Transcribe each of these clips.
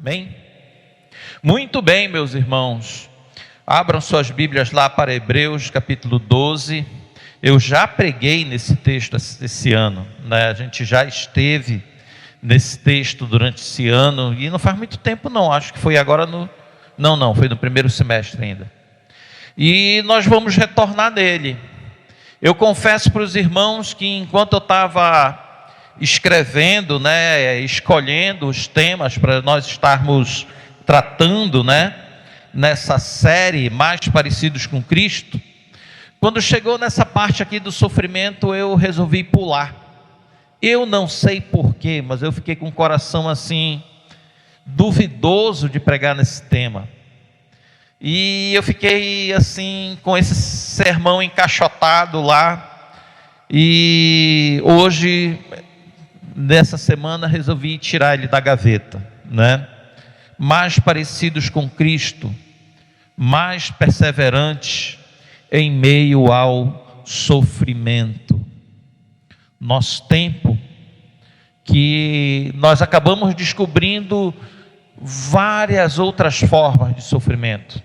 Amém? Muito bem, meus irmãos. Abram suas Bíblias lá para Hebreus capítulo 12. Eu já preguei nesse texto esse ano, né? A gente já esteve nesse texto durante esse ano, e não faz muito tempo não, acho que foi agora foi no primeiro semestre ainda. E nós vamos retornar nele. Eu confesso para os irmãos que enquanto eu estava escrevendo, né, escolhendo os temas para nós estarmos tratando, né, nessa série Mais Parecidos com Cristo, quando chegou nessa parte aqui do sofrimento, eu resolvi pular. Eu não sei porquê, mas eu fiquei com o coração assim, duvidoso de pregar nesse tema. E eu fiquei assim, com esse sermão encaixotado lá. E hoje, nessa semana, resolvi tirar ele da gaveta, né? Mais parecidos com Cristo, mais perseverantes em meio ao sofrimento. Nosso tempo, que nós acabamos descobrindo várias outras formas de sofrimento,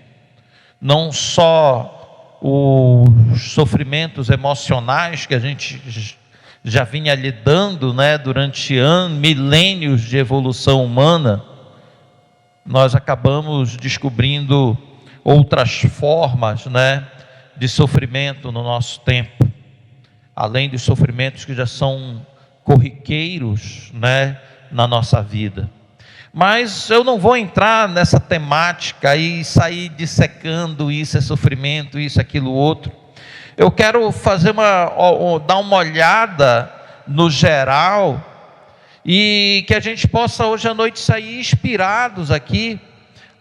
não só os sofrimentos emocionais que a gente já vinha lidando, né, durante milênios de evolução humana. Nós acabamos descobrindo outras formas, né, de sofrimento no nosso tempo, além dos sofrimentos que já são corriqueiros, né, na nossa vida. Mas eu não vou entrar nessa temática e sair dissecando isso é sofrimento, isso, aquilo, outro. Eu quero dar uma olhada no geral, e que a gente possa hoje à noite sair inspirados aqui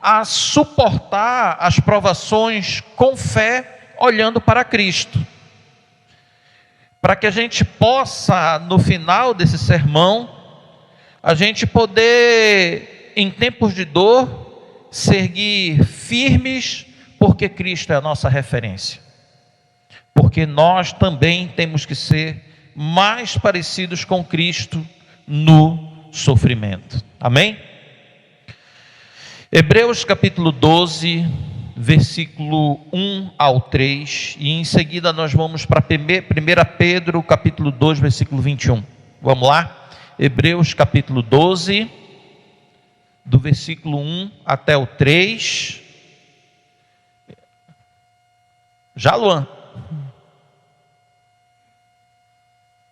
a suportar as provações com fé, olhando para Cristo, para que a gente possa, no final desse sermão, a gente poder, em tempos de dor, seguir firmes, porque Cristo é a nossa referência, porque nós também temos que ser mais parecidos com Cristo no sofrimento. Amém? Hebreus capítulo 12, versículo 1 ao 3, e em seguida nós vamos para 1 Pedro capítulo 2, versículo 21. Vamos lá? Hebreus capítulo 12, do versículo 1 até o 3. Já, Luan?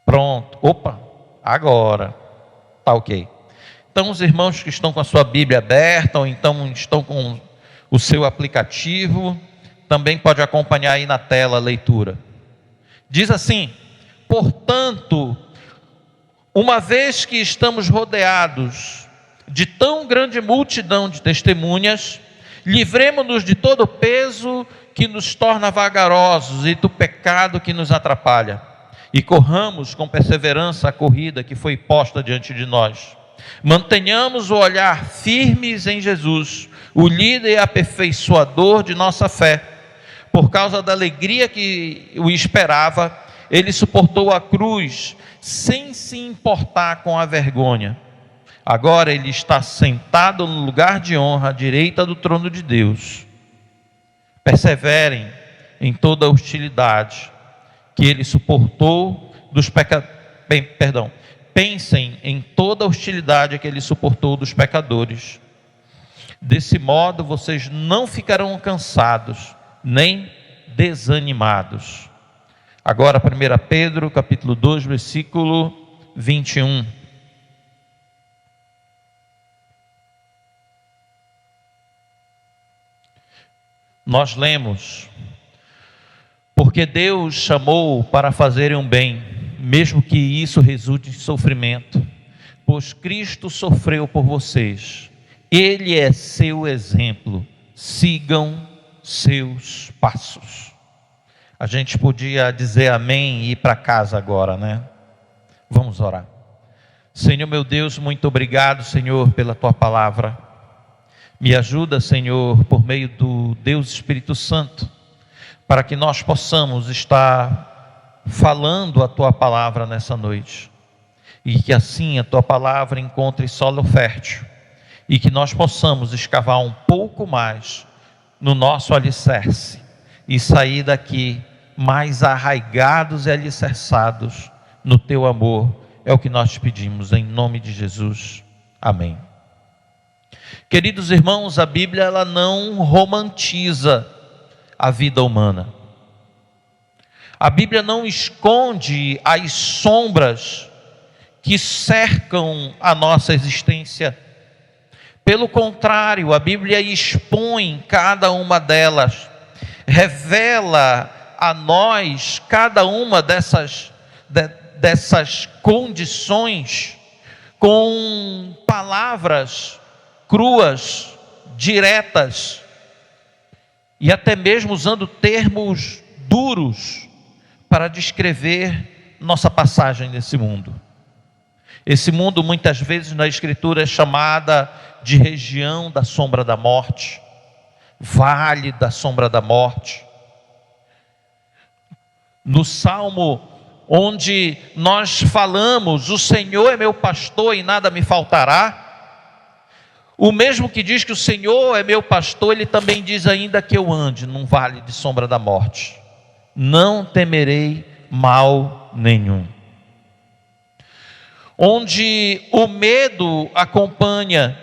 Pronto. Opa, agora. Tá ok. Então os irmãos que estão com a sua Bíblia aberta, ou então estão com o seu aplicativo, também pode acompanhar aí na tela a leitura. Diz assim: portanto, uma vez que estamos rodeados de tão grande multidão de testemunhas, livremo-nos de todo o peso que nos torna vagarosos e do pecado que nos atrapalha, e corramos com perseverança a corrida que foi posta diante de nós. Mantenhamos o olhar firmes em Jesus, o líder e aperfeiçoador de nossa fé. Por causa da alegria que o esperava, ele suportou a cruz, sem se importar com a vergonha. Agora ele está sentado no lugar de honra, à direita do trono de Deus. Perseverem em toda a hostilidade que ele suportou dos Pensem em toda a hostilidade que ele suportou dos pecadores. Desse modo vocês não ficarão cansados, nem desanimados. Agora 1 Pedro capítulo 2, versículo 21. Nós lemos: porque Deus chamou para fazerem um bem, mesmo que isso resulte em sofrimento, pois Cristo sofreu por vocês. Ele é seu exemplo, sigam seus passos. A gente podia dizer amém e ir para casa agora, né? Vamos orar. Senhor meu Deus, muito obrigado, Senhor, pela tua palavra. Me ajuda, Senhor, por meio do Deus Espírito Santo, para que nós possamos estar falando a tua palavra nessa noite, e que assim a tua palavra encontre solo fértil, e que nós possamos escavar um pouco mais no nosso alicerce e sair daqui mais arraigados e alicerçados no teu amor. É o que nós te pedimos, em nome de Jesus. Amém. Queridos irmãos, a Bíblia ela não romantiza a vida humana. A Bíblia não esconde as sombras que cercam a nossa existência. Pelo contrário, a Bíblia expõe cada uma delas, revela a nós cada uma dessas condições com palavras cruas, diretas, e até mesmo usando termos duros para descrever nossa passagem nesse mundo. Esse mundo muitas vezes na Escritura é chamada de região da sombra da morte, vale da sombra da morte. No Salmo onde nós falamos, o Senhor é meu pastor e nada me faltará, o mesmo que diz que o Senhor é meu pastor, ele também diz ainda que eu ande num vale de sombra da morte, não temerei mal nenhum. Onde o medo acompanha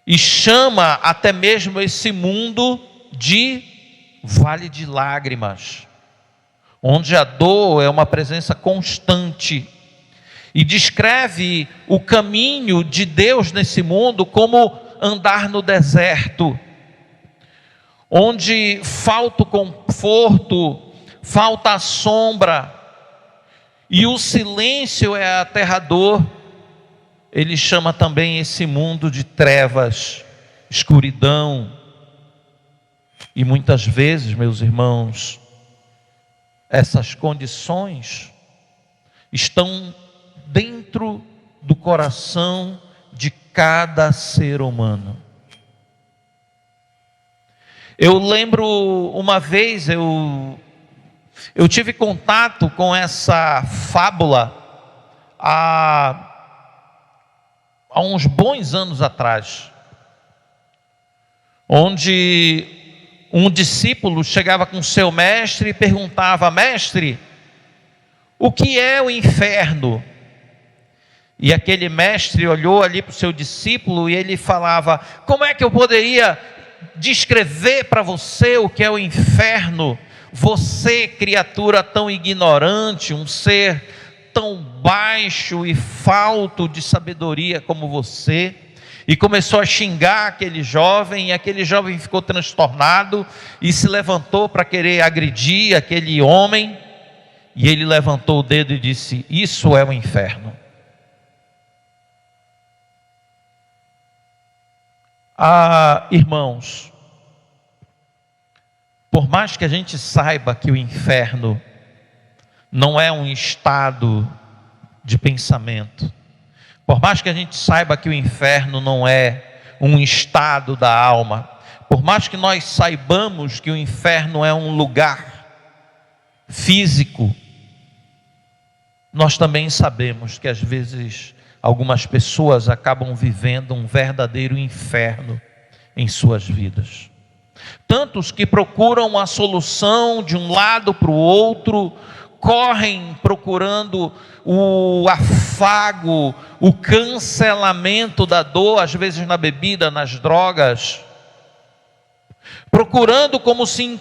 e chama até mesmo esse mundo de vale de lágrimas, onde a dor é uma presença constante, e descreve o caminho de Deus nesse mundo como andar no deserto, onde falta o conforto, falta a sombra, e o silêncio é aterrador. Ele chama também esse mundo de trevas, escuridão, e muitas vezes, meus irmãos, essas condições estão dentro do coração de cada ser humano. Eu lembro uma vez, eu tive contato com essa fábula há uns bons anos atrás, onde um discípulo chegava com seu mestre e perguntava: mestre, o que é o inferno? E aquele mestre olhou ali para o seu discípulo e ele falava: como é que eu poderia descrever para você o que é o inferno? Você, criatura tão ignorante, um ser tão baixo e falto de sabedoria como você. E começou a xingar aquele jovem, e aquele jovem ficou transtornado e se levantou para querer agredir aquele homem. E ele levantou o dedo e disse: isso é o inferno. Irmãos, por mais que a gente saiba que o inferno não é um estado de pensamento, por mais que a gente saiba que o inferno não é um estado da alma, por mais que nós saibamos que o inferno é um lugar físico, nós também sabemos que às vezes algumas pessoas acabam vivendo um verdadeiro inferno em suas vidas. Tantos que procuram a solução de um lado para o outro, correm procurando o afago, o cancelamento da dor, às vezes na bebida, nas drogas, procurando como se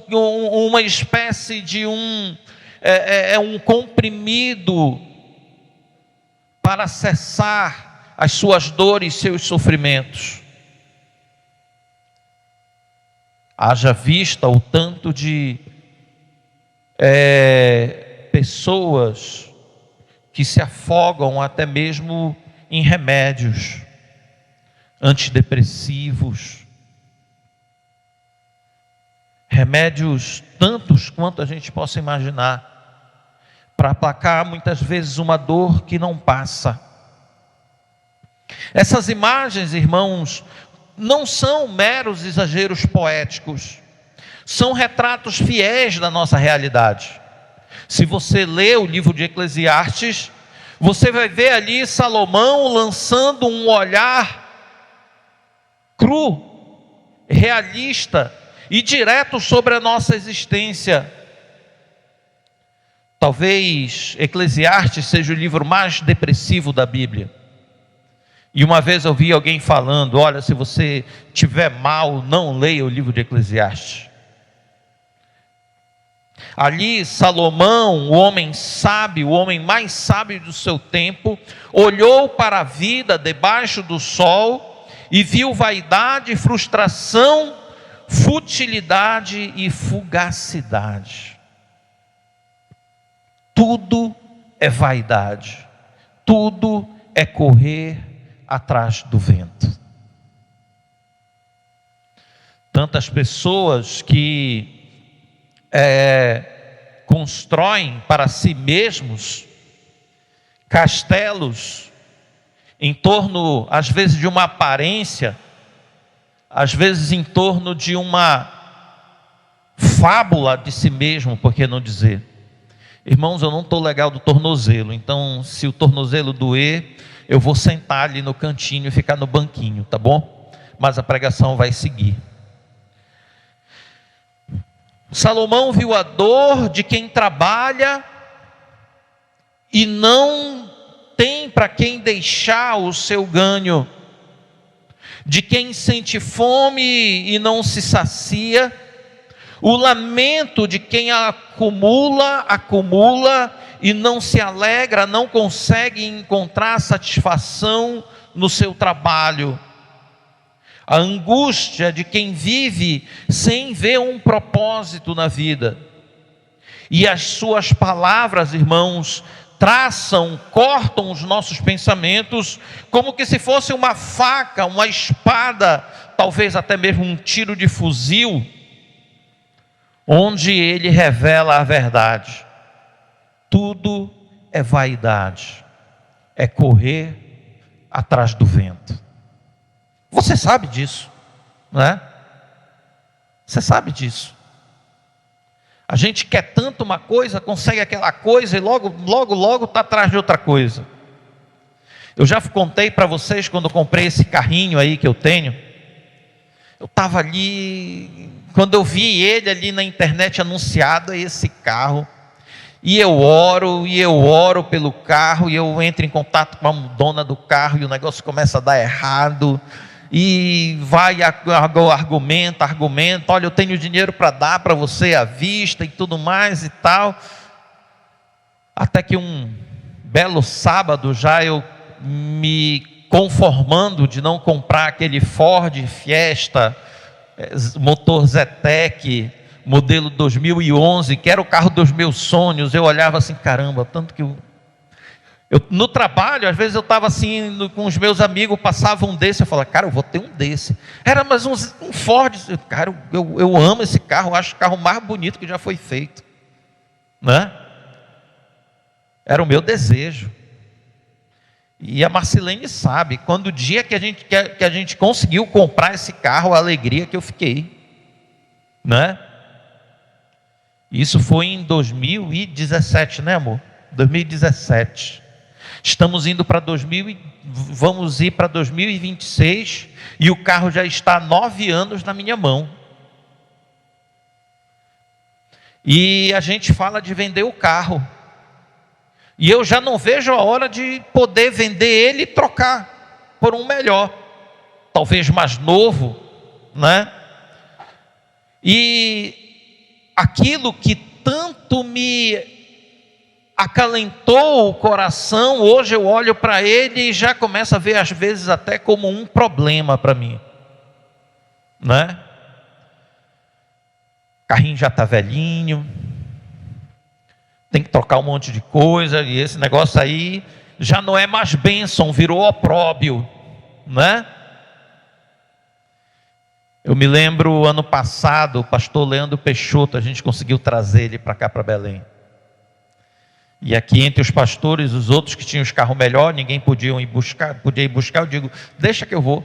uma espécie de um comprimido para cessar as suas dores, seus sofrimentos. Haja vista o tanto de pessoas que se afogam até mesmo em remédios antidepressivos, remédios tantos quanto a gente possa imaginar, para aplacar muitas vezes uma dor que não passa. Essas imagens, irmãos, não são meros exageros poéticos, são retratos fiéis da nossa realidade. Se você lê o livro de Eclesiastes, Você vai ver ali Salomão lançando um olhar cru, realista e direto sobre a nossa existência. Talvez Eclesiastes seja o livro mais depressivo da Bíblia. E uma vez eu vi alguém falando: olha, se você tiver mal, não leia o livro de Eclesiastes. Ali Salomão, o homem sábio, o homem mais sábio do seu tempo, olhou para a vida debaixo do sol e viu vaidade, frustração, futilidade e fugacidade. Tudo é vaidade, tudo é correr atrás do vento. Tantas pessoas que constroem para si mesmos castelos em torno, às vezes, de uma aparência, às vezes em torno de uma fábula de si mesmo, por que não dizer? Irmãos, eu não estou legal do tornozelo, então se o tornozelo doer, eu vou sentar ali no cantinho e ficar no banquinho, tá bom? Mas a pregação vai seguir. Salomão viu a dor de quem trabalha e não tem para quem deixar o seu ganho, de quem sente fome e não se sacia, o lamento de quem acumula e não se alegra, não consegue encontrar satisfação no seu trabalho. A angústia de quem vive sem ver um propósito na vida. E as suas palavras, irmãos, cortam os nossos pensamentos, como que se fosse uma faca, uma espada, talvez até mesmo um tiro de fuzil, onde ele revela a verdade. Tudo é vaidade, é correr atrás do vento. Você sabe disso, não é? Você sabe disso. A gente quer tanto uma coisa, consegue aquela coisa e logo está atrás de outra coisa. Eu já contei para vocês quando eu comprei esse carrinho aí que eu tenho. Eu estava ali, quando eu vi ele ali na internet anunciado, esse carro, e eu oro pelo carro, e eu entro em contato com a dona do carro, e o negócio começa a dar errado, e vai argumenta, olha, eu tenho dinheiro para dar para você à vista, e tudo mais e tal, até que um belo sábado, já eu me conformando de não comprar aquele Ford Fiesta, motor Zetec, modelo 2011, que era o carro dos meus sonhos. Eu olhava assim, caramba, tanto que eu no trabalho, às vezes eu estava assim, com os meus amigos, passava um desse, eu falava, cara, eu vou ter um desse. Era mais um Ford, cara, eu amo esse carro, acho o carro mais bonito que já foi feito, né? Era o meu desejo. E a Marcilene sabe, quando o dia que a gente conseguiu comprar esse carro, a alegria que eu fiquei, né? Isso foi em 2017, né, amor? 2017. Estamos indo para vamos ir para 2026 e o carro já está há 9 anos na minha mão. E a gente fala de vender o carro. E eu já não vejo a hora de poder vender ele e trocar por um melhor, talvez mais novo, né? E aquilo que tanto me acalentou o coração, hoje eu olho para ele e já começo a ver às vezes até como um problema para mim, né? O carrinho já está velhinho, tem que trocar um monte de coisa, e esse negócio aí já não é mais bênção, virou opróbio, né? Eu me lembro, ano passado, o pastor Leandro Peixoto, a gente conseguiu trazer ele para cá, para Belém. E aqui entre os pastores, os outros que tinham os carros melhores, ninguém podia ir buscar, eu digo, deixa que eu vou.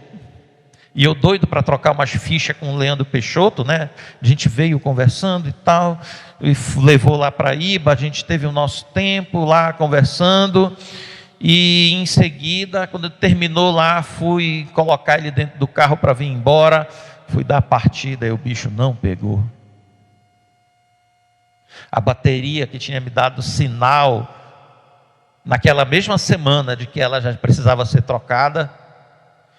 E eu doido para trocar umas fichas com o Leandro Peixoto, né? A gente veio conversando e tal, e levou lá para Iba, a gente teve o nosso tempo lá conversando, E em seguida, quando ele terminou lá, fui colocar ele dentro do carro para vir embora. Fui dar a partida e o bicho não pegou. A bateria que tinha me dado sinal naquela mesma semana de que ela já precisava ser trocada,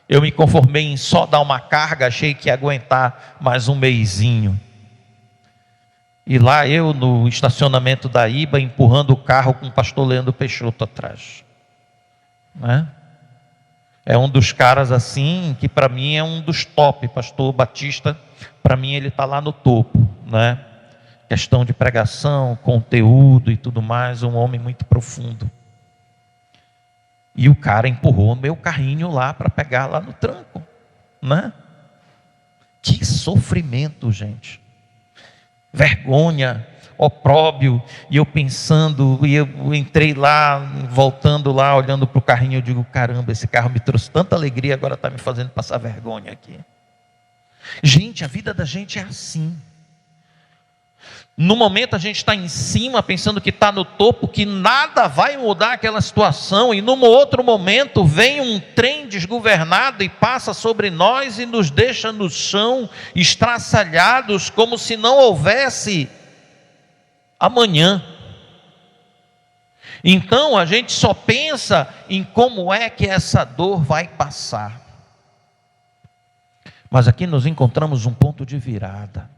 eu me conformei em só dar uma carga, achei que ia aguentar mais um mesinho. E lá eu no estacionamento da IBA, empurrando o carro com o pastor Leandro Peixoto atrás. Né? É um dos caras assim, que para mim é um dos top, pastor Batista, para mim ele está lá no topo, né? Questão de pregação, conteúdo e tudo mais, um homem muito profundo. E o cara empurrou meu carrinho lá para pegar lá no tranco, né? Que sofrimento, gente. Vergonha, opróbio, e eu pensando, e eu entrei lá, voltando lá, olhando para o carrinho, eu digo, caramba, esse carro me trouxe tanta alegria, agora está me fazendo passar vergonha aqui. Gente, a vida da gente é assim. No momento a gente está em cima, pensando que está no topo, que nada vai mudar aquela situação, e num outro momento vem um trem desgovernado e passa sobre nós e nos deixa no chão, estraçalhados, como se não houvesse amanhã. Então a gente só pensa em como é que essa dor vai passar. Mas aqui nós encontramos um ponto de virada.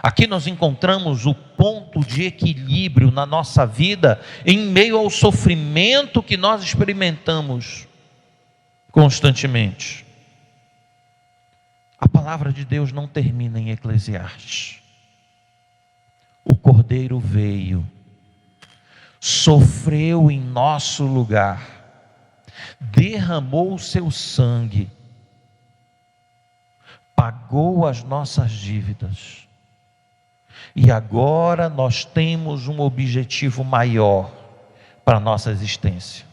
Aqui nós encontramos o ponto de equilíbrio na nossa vida, em meio ao sofrimento que nós experimentamos constantemente. A palavra de Deus não termina em Eclesiastes. O Cordeiro veio, sofreu em nosso lugar, derramou o seu sangue, pagou as nossas dívidas. E agora nós temos um objetivo maior para a nossa existência.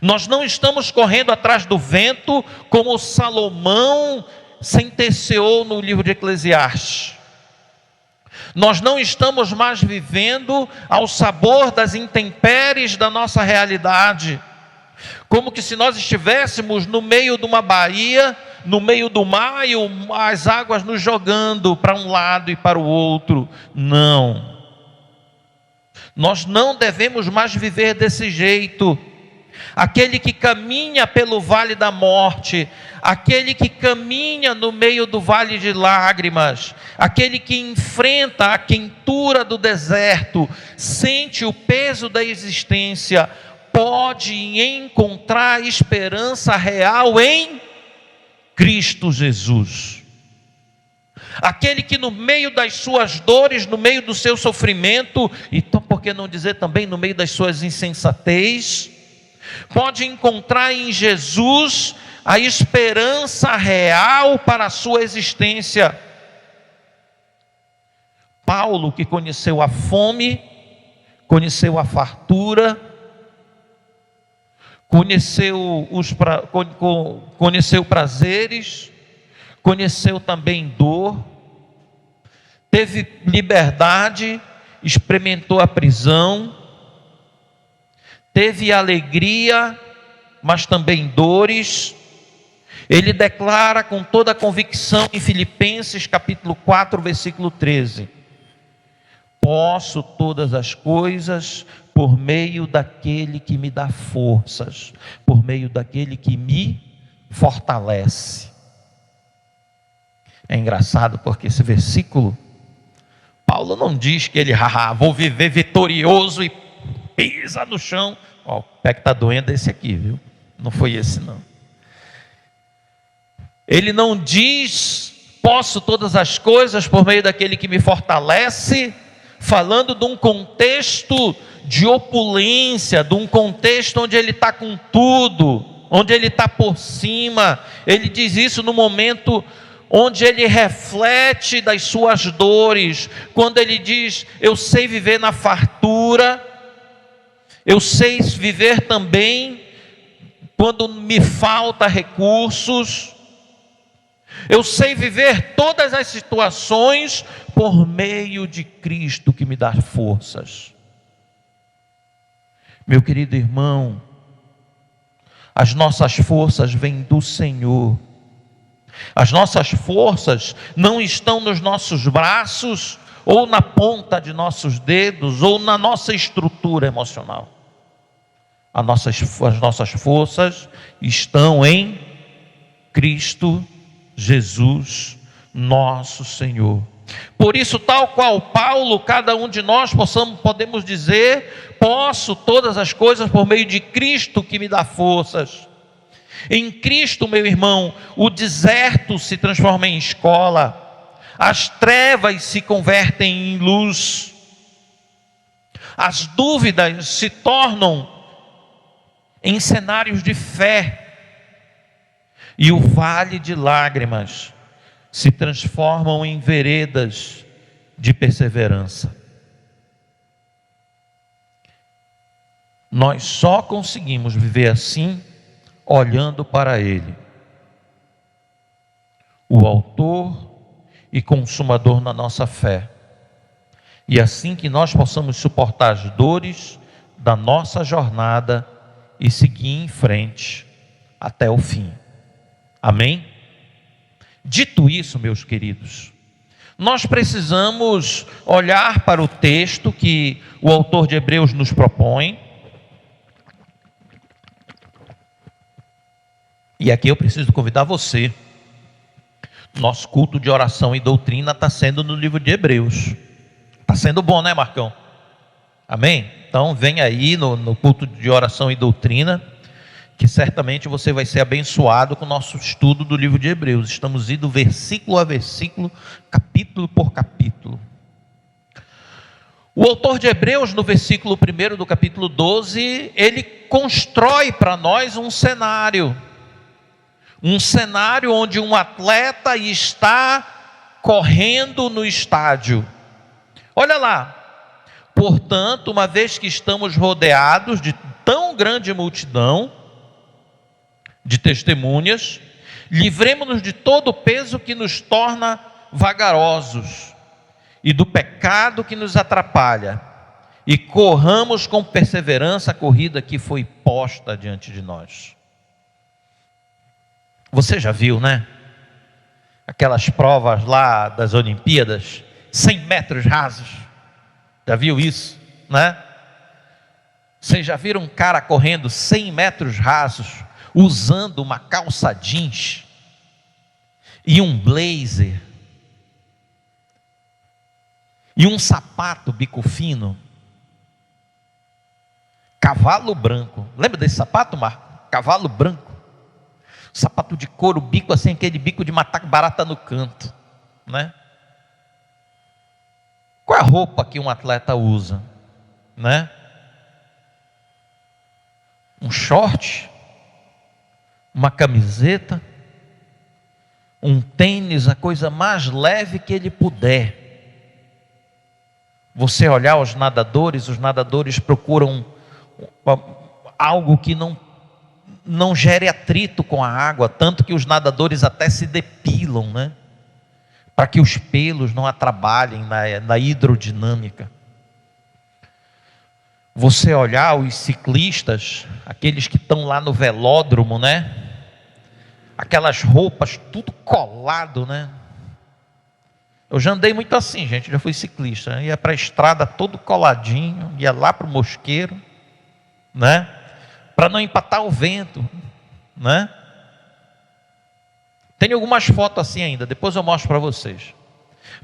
Nós não estamos correndo atrás do vento como Salomão sentenciou no livro de Eclesiastes. Nós não estamos mais vivendo ao sabor das intempéries da nossa realidade, como que se nós estivéssemos no meio de uma baía, no meio do mar, e as águas nos jogando para um lado e para o outro. Não. Nós não devemos mais viver desse jeito. Aquele que caminha pelo vale da morte, aquele que caminha no meio do vale de lágrimas, aquele que enfrenta a quentura do deserto, sente o peso da existência, pode encontrar esperança real em Cristo Jesus. Aquele que no meio das suas dores, no meio do seu sofrimento, então por que não dizer também no meio das suas insensatez, pode encontrar em Jesus a esperança real para a sua existência. Paulo, que conheceu a fome, conheceu a fartura, conheceu prazeres, conheceu também dor, teve liberdade, experimentou a prisão, teve alegria, mas também dores. Ele declara com toda a convicção em Filipenses capítulo 4, versículo 13: posso todas as coisas por meio daquele que me dá forças, por meio daquele que me fortalece. É engraçado porque esse versículo, Paulo não diz que ele, vou viver vitorioso e pisa no chão. Ó, o pé que está doendo é esse aqui, viu? Não foi esse não. Ele não diz, posso todas as coisas por meio daquele que me fortalece, falando de um contexto de opulência, de um contexto onde ele está com tudo, onde ele está por cima. Ele diz isso no momento onde ele reflete das suas dores, quando ele diz, eu sei viver na fartura, eu sei viver também quando me falta recursos, eu sei viver todas as situações por meio de Cristo que me dá forças. Meu querido irmão, as nossas forças vêm do Senhor. As nossas forças não estão nos nossos braços, ou na ponta de nossos dedos, ou na nossa estrutura emocional. As nossas forças estão em Cristo Jesus, nosso Senhor. Por isso, tal qual Paulo, cada um de nós podemos dizer: posso todas as coisas por meio de Cristo que me dá forças. Em Cristo, meu irmão, o deserto se transforma em escola, as trevas se convertem em luz, as dúvidas se tornam em cenários de fé, e o vale de lágrimas se transformam em veredas de perseverança. Nós só conseguimos viver assim olhando para Ele, o autor e consumador da nossa fé, e assim que nós possamos suportar as dores da nossa jornada e seguir em frente até o fim. Amém? Dito isso, meus queridos, nós precisamos olhar para o texto que o autor de Hebreus nos propõe. E aqui eu preciso convidar você. Nosso culto de oração e doutrina está sendo no livro de Hebreus. Está sendo bom, né, Marcão? Amém? Então vem aí no culto de oração e doutrina, que certamente você vai ser abençoado com o nosso estudo do livro de Hebreus. Estamos indo versículo a versículo, capítulo por capítulo. O autor de Hebreus, no versículo 1 do capítulo 12, ele constrói para nós um cenário onde um atleta está correndo no estádio. Olha lá: portanto, uma vez que estamos rodeados de tão grande multidão de testemunhas, livremo-nos de todo o peso que nos torna vagarosos e do pecado que nos atrapalha, e corramos com perseverança a corrida que foi posta diante de nós. Você já viu, né? Aquelas provas lá das Olimpíadas, 100 metros rasos. Já viu isso, né? Vocês já viram um cara correndo 100 metros rasos, usando uma calça jeans e um blazer e um sapato bico fino, cavalo branco? Lembra desse sapato, Marco? Cavalo branco, sapato de couro, bico assim, aquele bico de matar barata no canto, né? Qual é a roupa que um atleta usa, né? Um short, uma camiseta, um tênis, a coisa mais leve que ele puder. Você olhar os nadadores procuram algo que não gere atrito com a água, tanto que os nadadores até se depilam, né? Para que os pelos não atrapalhem na hidrodinâmica. Você olhar os ciclistas, aqueles que estão lá no velódromo, né? Aquelas roupas tudo colado, né? Eu já andei muito assim, gente, já fui ciclista, né? Ia para a estrada todo coladinho, ia lá para o mosqueiro, né? Para não empatar o vento, né? Tem algumas fotos assim ainda, depois eu mostro para vocês.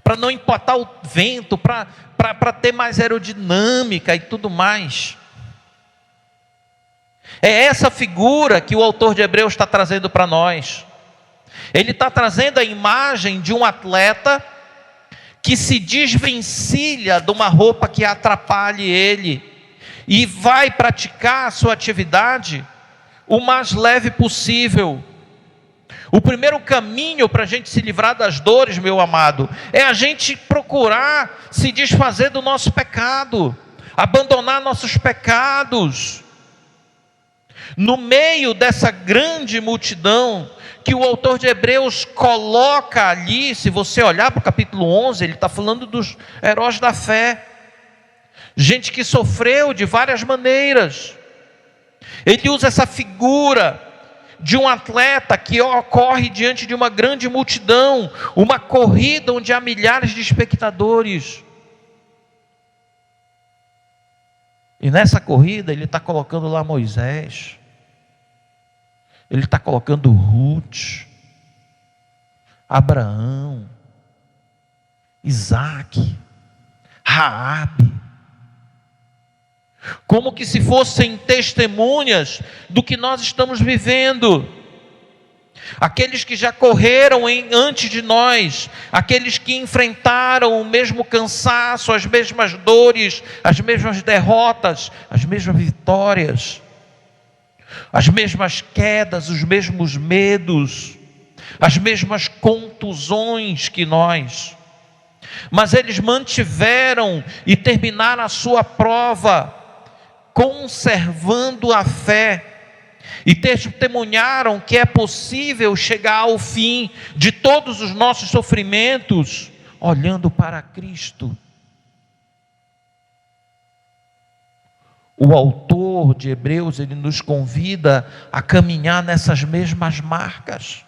Para não empatar o vento, para ter mais aerodinâmica e tudo mais. É essa figura que o autor de Hebreus está trazendo para nós. Ele está trazendo a imagem de um atleta que se desvencilha de uma roupa que atrapalhe ele e vai praticar a sua atividade o mais leve possível. O primeiro caminho para a gente se livrar das dores, meu amado, é a gente procurar se desfazer do nosso pecado, abandonar nossos pecados. No meio dessa grande multidão que o autor de Hebreus coloca ali, se você olhar para o capítulo 11, ele está falando dos heróis da fé. gente que sofreu de várias maneiras. Ele usa essa figura de um atleta que ocorre diante de uma grande multidão, uma corrida onde há milhares de espectadores. E nessa corrida ele está colocando lá Moisés, ele está colocando Ruth, Abraão, Isaac, Raabe, como que se fossem testemunhas do que nós estamos vivendo. Aqueles que já correram antes de nós, aqueles que enfrentaram o mesmo cansaço, as mesmas dores, as mesmas derrotas, as mesmas vitórias, as mesmas quedas, os mesmos medos, as mesmas contusões que nós. Mas eles mantiveram e terminaram a sua prova, conservando a fé, e testemunharam que é possível chegar ao fim de todos os nossos sofrimentos, olhando para Cristo. O autor de Hebreus, ele nos convida a caminhar nessas mesmas marcas,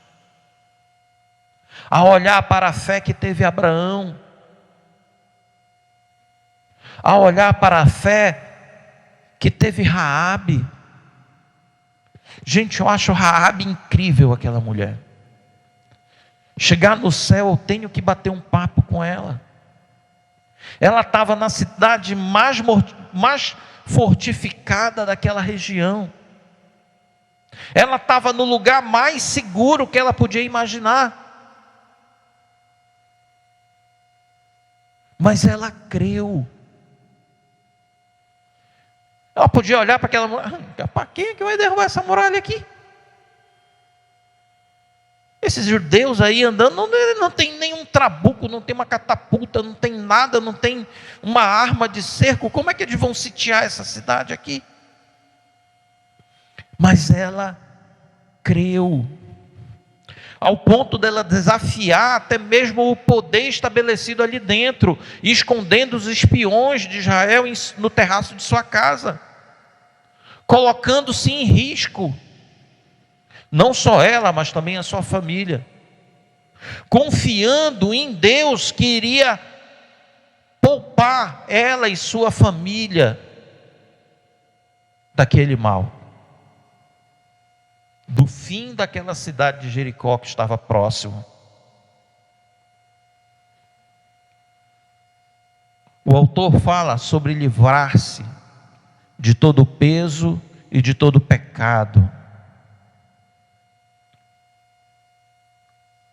a olhar para a fé que teve Abraão, a olhar para a fé que teve Raabe. Gente, eu acho Raabe incrível, aquela mulher. Chegar no céu, eu tenho que bater um papo com ela. Ela estava na cidade mais fortificada daquela região. Ela estava no lugar mais seguro que ela podia imaginar. Mas ela creu. Ela podia olhar para aquela muralha: para quem é que vai derrubar essa muralha aqui? Esses judeus aí andando, não tem nenhum trabuco, não tem uma catapulta, não tem nada, não tem uma arma de cerco. Como é que eles vão sitiar essa cidade aqui? Mas ela creu, ao ponto dela desafiar até mesmo o poder estabelecido ali dentro, escondendo os espiões de Israel no terraço de sua casa, colocando-se em risco, não só ela, mas também a sua família, confiando em Deus que iria poupar ela e sua família daquele mal, do fim daquela cidade de Jericó que estava próximo. O autor fala sobre livrar-se de todo o peso e de todo o pecado.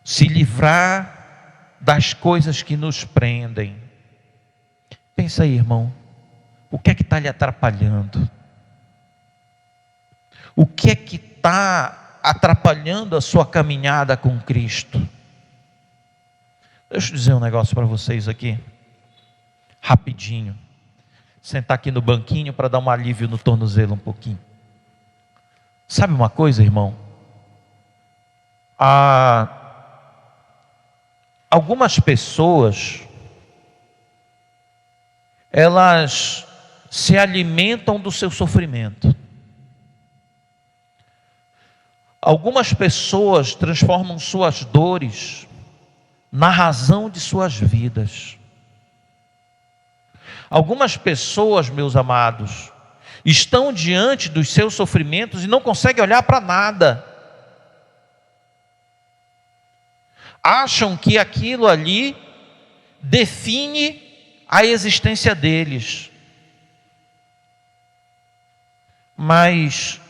Se livrar das coisas que nos prendem. Pensa aí, irmão, o que é que está lhe atrapalhando? O que é que está atrapalhando a sua caminhada com Cristo? Deixa eu dizer um negócio para vocês aqui, rapidinho. Sentar aqui no banquinho para dar um alívio no tornozelo um pouquinho. Sabe uma coisa, irmão? Algumas pessoas, elas se alimentam do seu sofrimento. Algumas pessoas transformam suas dores na razão de suas vidas. Algumas pessoas, meus amados, estão diante dos seus sofrimentos e não conseguem olhar para nada. Acham que aquilo ali define a existência deles. Mas,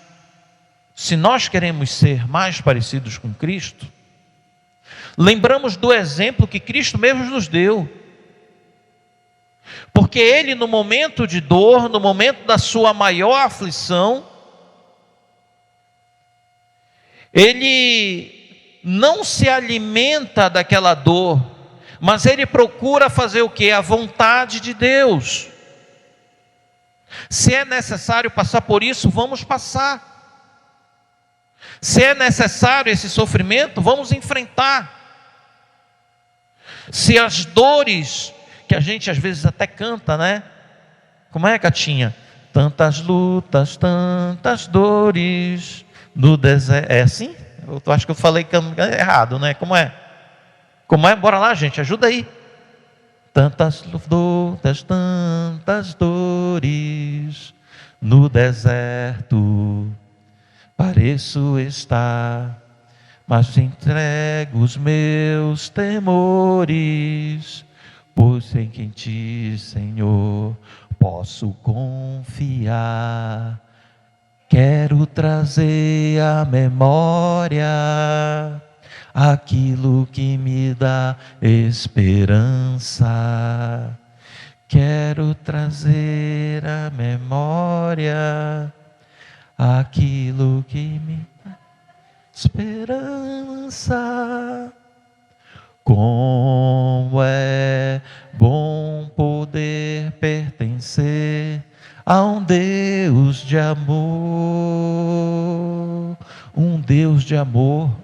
se nós queremos ser mais parecidos com Cristo, lembramos do exemplo que Cristo mesmo nos deu. Porque Ele, no momento de dor, no momento da sua maior aflição, Ele não se alimenta daquela dor, mas Ele procura fazer o quê? A vontade de Deus. Se é necessário passar por isso, vamos passar. Se é necessário esse sofrimento, vamos enfrentar. Se as dores, que a gente às vezes até canta, né? Como é, Catinha? Tantas lutas, tantas dores no deserto. É assim? Eu acho que eu falei errado, né? Como é? Como é? Bora lá, gente, ajuda aí. Tantas lutas, tantas dores no deserto. Pareço estar, mas entrego os meus temores, pois em quem ti, Senhor, posso confiar. Quero trazer à memória aquilo que me dá esperança. Quero trazer à memória aquilo que me dá esperança. Como é bom poder pertencer a um Deus de amor, um Deus de amor.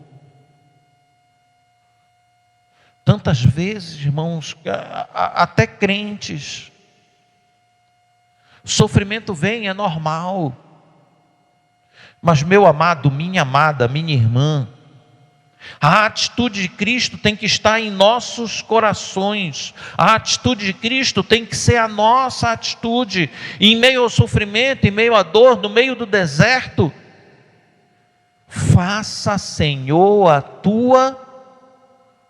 Tantas vezes, irmãos, até crentes, sofrimento vem, é normal, mas meu amado, minha amada, minha irmã, a atitude de Cristo tem que estar em nossos corações. A atitude de Cristo tem que ser a nossa atitude. Em meio ao sofrimento, em meio à dor, no meio do deserto, faça, Senhor, a tua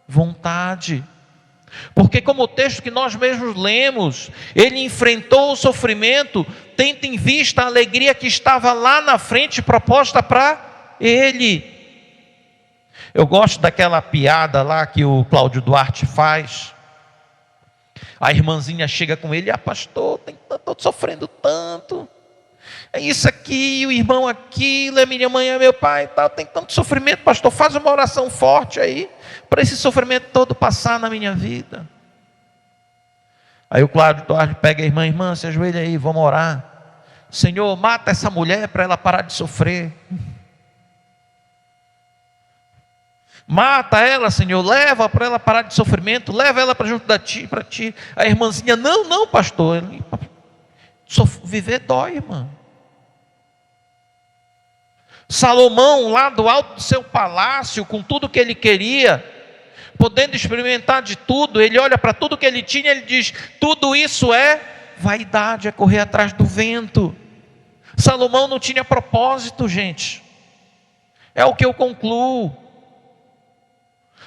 vontade. Porque como o texto que nós mesmos lemos, ele enfrentou o sofrimento, tendo em vista a alegria que estava lá na frente, proposta para ele. Eu gosto daquela piada lá que o Cláudio Duarte faz. A irmãzinha chega com ele: pastor, estou sofrendo tanto, é isso aqui, o irmão aquilo, é minha mãe, é meu pai, tem tanto sofrimento, pastor, faz uma oração forte aí, para esse sofrimento todo passar na minha vida. Aí o Cláudio Duarte pega a irmã, se ajoelha aí, vamos orar. Senhor, mata essa mulher para ela parar de sofrer. Mata ela, Senhor, leva para ela parar de sofrimento, leva ela para junto da ti, para ti. A irmãzinha: não, pastor, viver dói, irmã. Salomão, lá do alto do seu palácio, com tudo que ele queria, podendo experimentar de tudo, ele olha para tudo que ele tinha, ele diz: tudo isso é vaidade, é correr atrás do vento. Salomão não tinha propósito, gente, é o que eu concluo.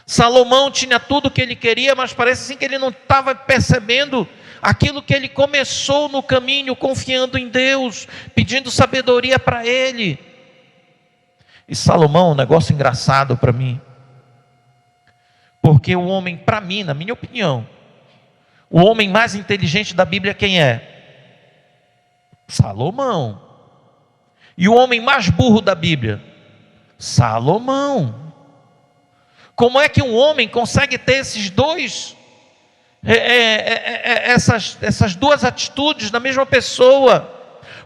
Salomão tinha tudo o que ele queria, mas parece assim que ele não estava percebendo aquilo que ele começou no caminho, confiando em Deus, pedindo sabedoria para ele. E Salomão, um negócio engraçado para mim, porque o homem, para mim, na minha opinião, o homem mais inteligente da Bíblia quem é? Salomão. E o homem mais burro da Bíblia? Salomão. Como é que um homem consegue ter esses dois, essas duas atitudes na mesma pessoa?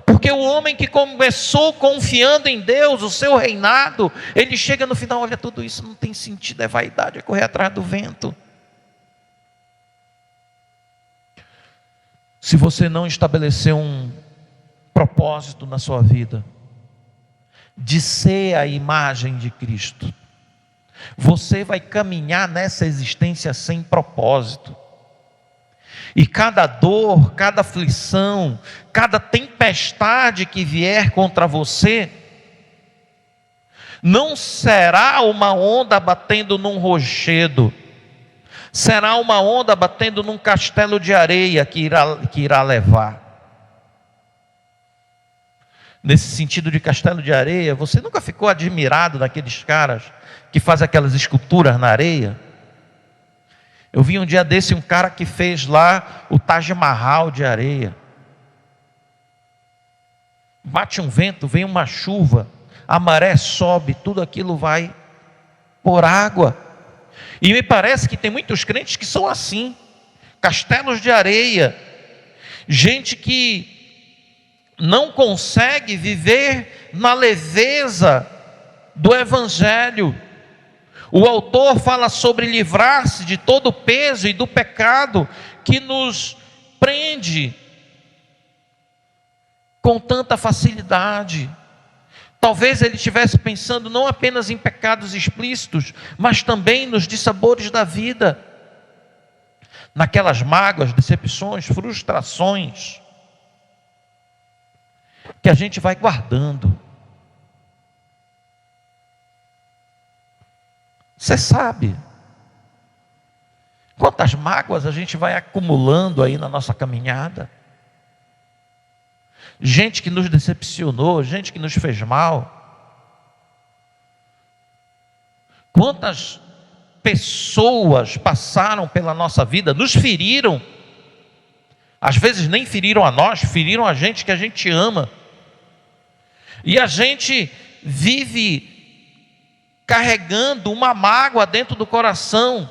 Porque o homem que começou confiando em Deus, o seu reinado, ele chega no final: olha, tudo isso não tem sentido, é vaidade, é correr atrás do vento. Se você não estabeleceu um propósito na sua vida, de ser a imagem de Cristo, você vai caminhar nessa existência sem propósito. E cada dor, cada aflição, cada tempestade que vier contra você, não será uma onda batendo num rochedo, será uma onda batendo num castelo de areia que irá levar. Nesse sentido de castelo de areia, você nunca ficou admirado daqueles caras que fazem aquelas esculturas na areia? Eu vi um dia desse um cara que fez lá o Taj Mahal de areia. Bate um vento, vem uma chuva, a maré sobe, tudo aquilo vai por água. E me parece que tem muitos crentes que são assim, castelos de areia, gente que não consegue viver na leveza do Evangelho. O autor fala sobre livrar-se de todo o peso e do pecado que nos prende. com tanta facilidade. Talvez ele estivesse pensando não apenas em pecados explícitos, mas também nos dissabores da vida, naquelas mágoas, decepções, frustrações, que a gente vai guardando. Você sabe quantas mágoas a gente vai acumulando aí na nossa caminhada? Gente que nos decepcionou, gente que nos fez mal. Quantas pessoas passaram pela nossa vida, nos feriram. Às vezes nem feriram a nós, feriram a gente que a gente ama. E a gente vive carregando uma mágoa dentro do coração.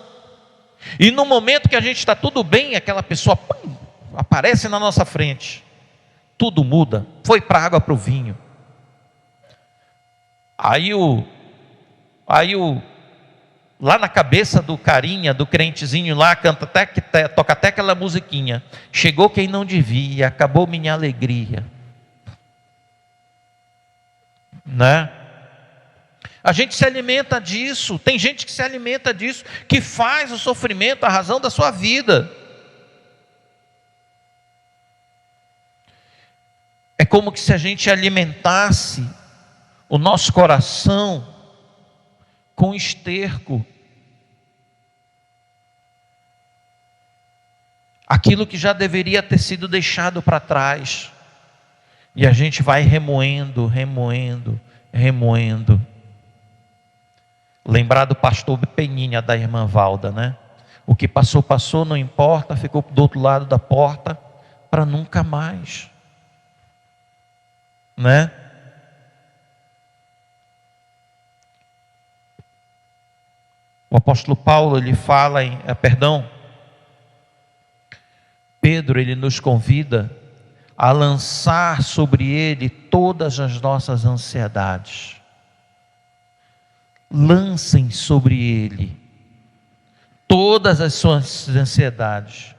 E no momento que a gente está tudo bem, aquela pessoa aparece na nossa frente. Tudo muda, foi para a água para o vinho. Lá na cabeça do carinha, do crentezinho lá, toca até aquela musiquinha. Chegou quem não devia, acabou minha alegria. Né? A gente se alimenta disso, tem gente que se alimenta disso, que faz o sofrimento a razão da sua vida. É como que se a gente alimentasse o nosso coração com esterco. Aquilo que já deveria ter sido deixado para trás. E a gente vai remoendo. Lembrar do pastor Peninha, da irmã Valda, né? O que passou, passou, não importa, ficou do outro lado da porta para nunca mais. Né? O apóstolo Paulo, ele fala Pedro, ele nos convida a lançar sobre ele todas as nossas ansiedades. Lancem sobre ele todas as suas ansiedades,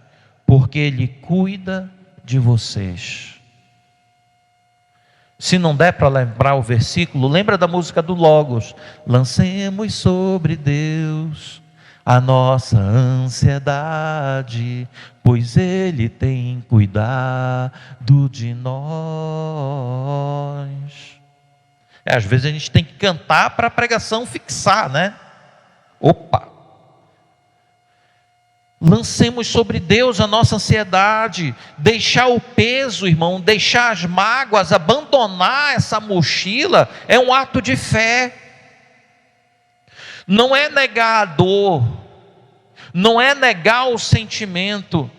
porque ele cuida de vocês. Se não der para lembrar o versículo, lembra da música do Logos. Lancemos sobre Deus a nossa ansiedade, pois Ele tem cuidado de nós. Às vezes a gente tem que cantar para a pregação fixar, né? Opa! Lancemos sobre Deus a nossa ansiedade, deixar o peso, irmão, deixar as mágoas, abandonar essa mochila, é um ato de fé. Não é negar a dor, não é negar o sentimento,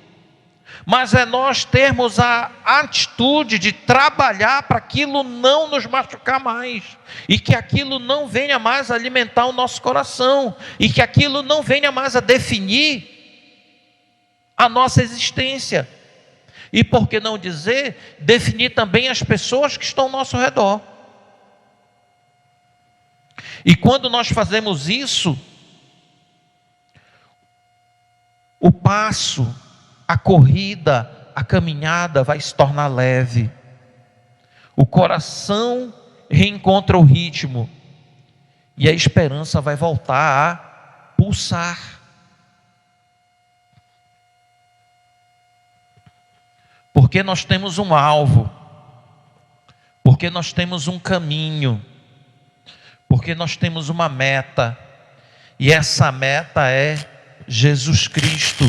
mas é nós termos a atitude de trabalhar para aquilo não nos machucar mais, e que aquilo não venha mais a alimentar o nosso coração, e que aquilo não venha mais a definir a nossa existência, e por que não dizer, definir também as pessoas que estão ao nosso redor. E quando nós fazemos isso, o passo, a corrida, a caminhada vai se tornar leve, o coração reencontra o ritmo, e a esperança vai voltar a pulsar. Porque nós temos um alvo, porque nós temos um caminho, porque nós temos uma meta, e essa meta é Jesus Cristo.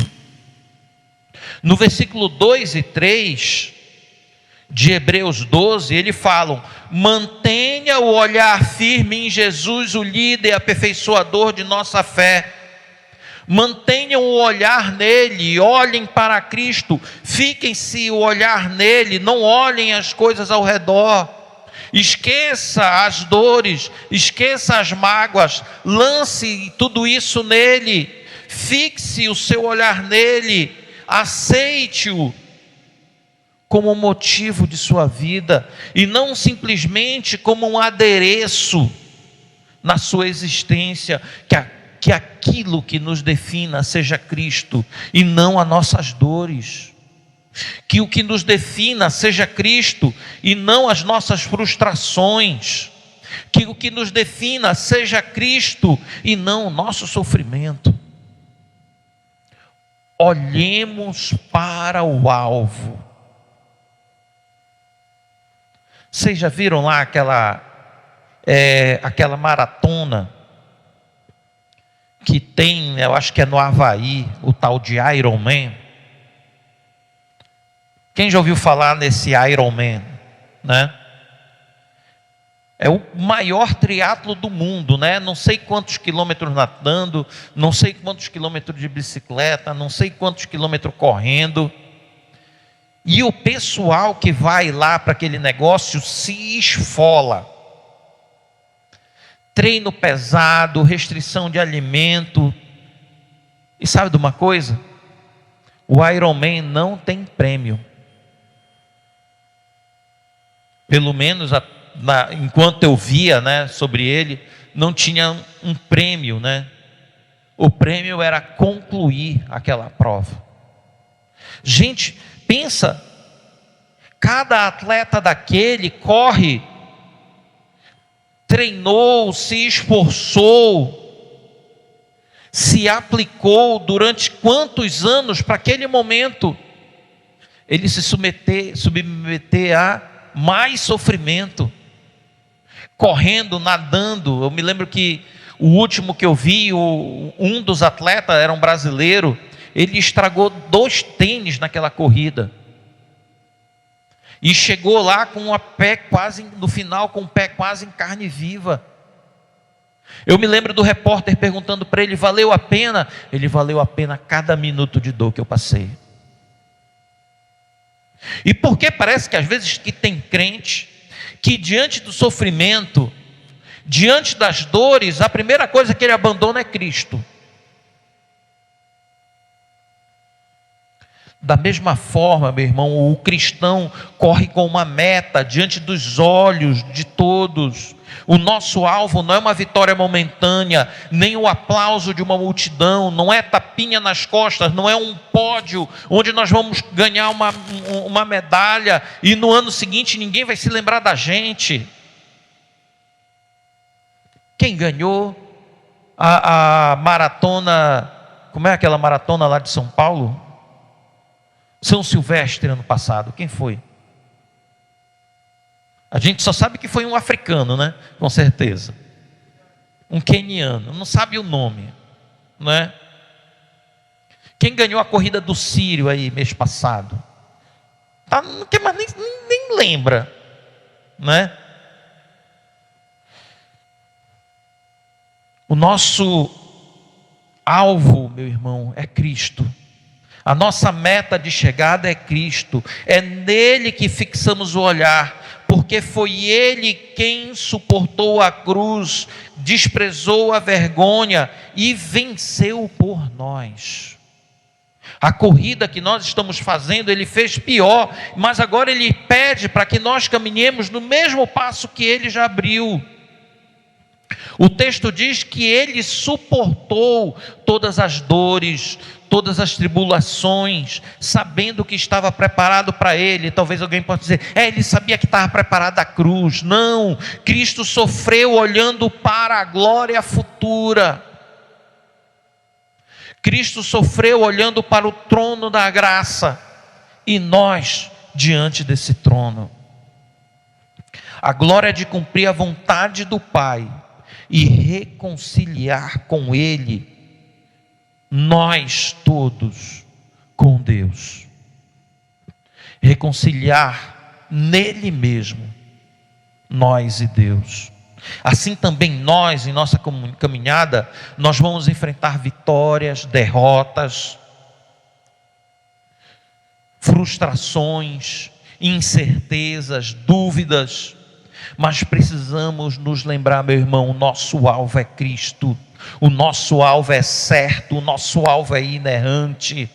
No versículo 2 e 3 de Hebreus 12, ele fala: mantenha o olhar firme em Jesus, o líder e aperfeiçoador de nossa fé. Mantenham o olhar nele, olhem para Cristo, fiquem-se o olhar nele, não olhem as coisas ao redor. Esqueça as dores, esqueça as mágoas, lance tudo isso nele, fixe o seu olhar nele, aceite-o como motivo de sua vida, e não simplesmente como um adereço na sua existência, que aquilo que nos defina seja Cristo e não as nossas dores. Que o que nos defina seja Cristo e não as nossas frustrações. Que o que nos defina seja Cristo e não o nosso sofrimento. Olhemos para o alvo. Vocês já viram lá aquela maratona que tem, eu acho que é no Havaí, o tal de Ironman? Quem já ouviu falar nesse Ironman, né? É o maior triatlo do mundo, né? Não sei quantos quilômetros nadando, não sei quantos quilômetros de bicicleta, não sei quantos quilômetros correndo. E o pessoal que vai lá para aquele negócio se esfola. Treino pesado, restrição de alimento. E sabe de uma coisa? O Ironman não tem prêmio. Pelo menos enquanto eu via, né, sobre ele, não tinha um prêmio, né? O prêmio era concluir aquela prova. Gente, pensa, cada atleta daquele corre, treinou, se esforçou, se aplicou durante quantos anos para aquele momento ele se submeter a mais sofrimento, correndo, nadando. Eu me lembro que o último que eu vi, um dos atletas era um brasileiro, ele estragou 2 tênis naquela corrida, e chegou lá com o pé quase, no final, com o pé quase em carne viva. Eu me lembro do repórter perguntando para ele: valeu a pena? Ele: valeu a pena cada minuto de dor que eu passei. E porque parece que às vezes que tem crente que diante do sofrimento, diante das dores, a primeira coisa que ele abandona é Cristo. Da mesma forma, meu irmão, o cristão corre com uma meta diante dos olhos de todos. O nosso alvo não é uma vitória momentânea, nem o aplauso de uma multidão, não é tapinha nas costas, não é um pódio onde nós vamos ganhar uma medalha e no ano seguinte ninguém vai se lembrar da gente. Quem ganhou a maratona, como é aquela maratona lá de São Paulo? São Silvestre, ano passado, quem foi? A gente só sabe que foi um africano, né? Com certeza. Um queniano, não sabe o nome, né? Quem ganhou a corrida do Sírio aí, mês passado? Tá, não quer mais, nem lembra, né? O nosso alvo, meu irmão, é Cristo. A nossa meta de chegada é Cristo. É nele que fixamos o olhar, porque foi Ele quem suportou a cruz, desprezou a vergonha e venceu por nós. A corrida que nós estamos fazendo, Ele fez pior, mas agora Ele pede para que nós caminhemos no mesmo passo que Ele já abriu. O texto diz que Ele suportou todas as dores, todas as tribulações, sabendo que estava preparado para ele. Talvez alguém possa dizer: ele sabia que estava preparado a cruz. Não, Cristo sofreu olhando para a glória futura. Cristo sofreu olhando para o trono da graça, e nós diante desse trono. A glória de cumprir a vontade do Pai e reconciliar com Ele nós todos com Deus. Reconciliar nele mesmo, nós e Deus. Assim também nós, em nossa caminhada, nós vamos enfrentar vitórias, derrotas, frustrações, incertezas, dúvidas, mas precisamos nos lembrar, meu irmão, o nosso alvo é Cristo, o nosso alvo é certo, o nosso alvo é inerrante.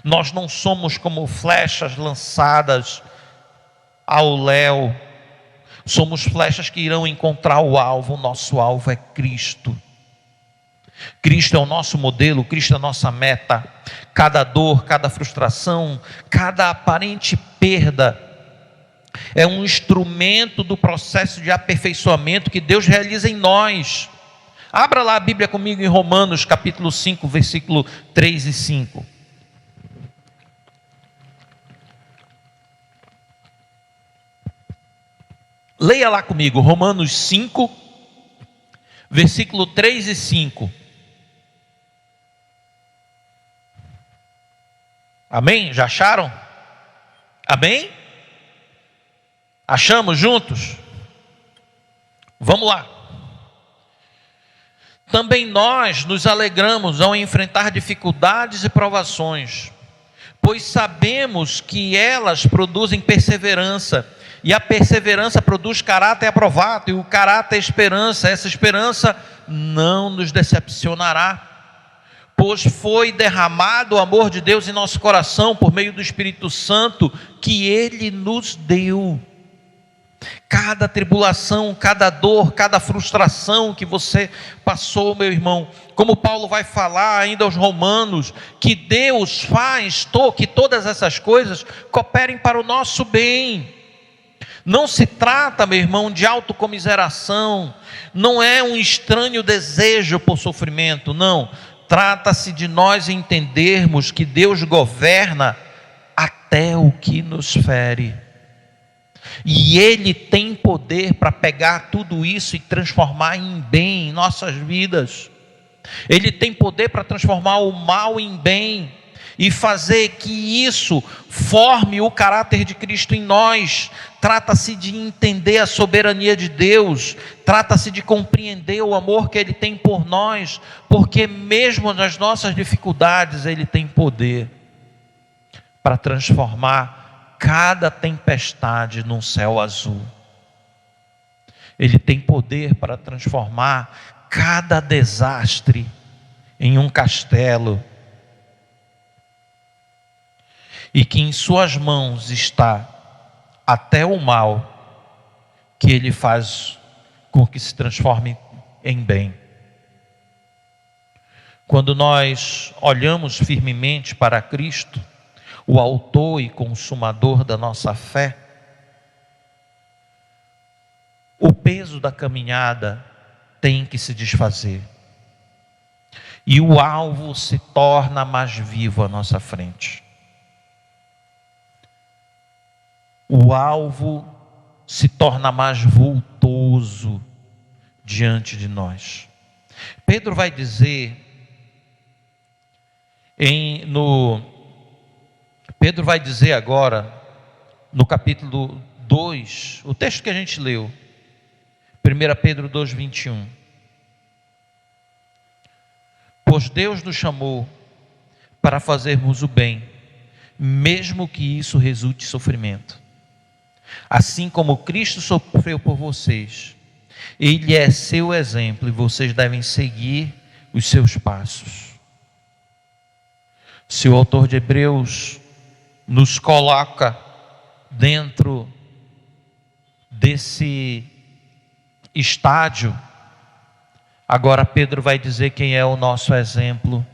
Nós não somos como flechas lançadas ao léu, somos flechas que irão encontrar o alvo. O nosso alvo é Cristo. Cristo é o nosso modelo, Cristo é a nossa meta. Cada dor, cada frustração, cada aparente perda é um instrumento do processo de aperfeiçoamento que Deus realiza em nós. Abra lá a Bíblia comigo em Romanos capítulo 5, versículo 3 e 5. Leia lá comigo, Romanos 5, versículo 3 e 5. Amém? Já acharam? Amém? Achamos juntos? Vamos lá. Também nós nos alegramos ao enfrentar dificuldades e provações, pois sabemos que elas produzem perseverança, e a perseverança produz caráter aprovado, e o caráter esperança. Essa esperança não nos decepcionará, pois foi derramado o amor de Deus em nosso coração por meio do Espírito Santo que Ele nos deu. Cada tribulação, cada dor, cada frustração que você passou, meu irmão, como Paulo vai falar ainda aos Romanos, que Deus faz que todas essas coisas cooperem para o nosso bem. Não se trata, meu irmão, de autocomiseração, não é um estranho desejo por sofrimento, não. Trata-se de nós entendermos que Deus governa até o que nos fere. E Ele tem poder para pegar tudo isso e transformar em bem em nossas vidas. Ele tem poder para transformar o mal em bem e fazer que isso forme o caráter de Cristo em nós. Trata-se de entender a soberania de Deus, trata-se de compreender o amor que Ele tem por nós, porque mesmo nas nossas dificuldades Ele tem poder para transformar cada tempestade num céu azul. Ele tem poder para transformar cada desastre em um castelo, e que em suas mãos está até o mal, que Ele faz com que se transforme em bem. Quando nós olhamos firmemente para Cristo, o autor e consumador da nossa fé, o peso da caminhada tem que se desfazer, e o alvo se torna mais vivo à nossa frente. O alvo se torna mais vultoso diante de nós. Pedro vai dizer Pedro vai dizer agora no capítulo 2, o texto que a gente leu, 1 Pedro 2:21. Pois Deus nos chamou para fazermos o bem, mesmo que isso resulte em sofrimento. Assim como Cristo sofreu por vocês, Ele é seu exemplo e vocês devem seguir os seus passos. Se o autor de Hebreus nos coloca dentro desse estádio, agora Pedro vai dizer quem é o nosso exemplo,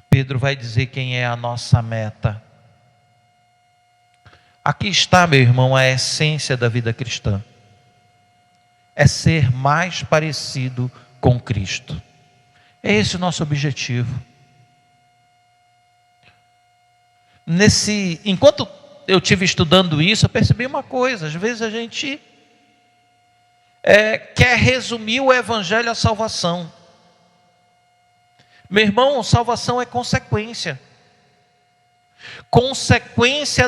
Pedro vai dizer quem é a nossa meta. Aqui está, meu irmão, a essência da vida cristã. É ser mais parecido com Cristo. É esse o nosso objetivo. Enquanto eu estive estudando isso, eu percebi uma coisa: às vezes a gente quer resumir o Evangelho à salvação. Meu irmão, salvação é consequência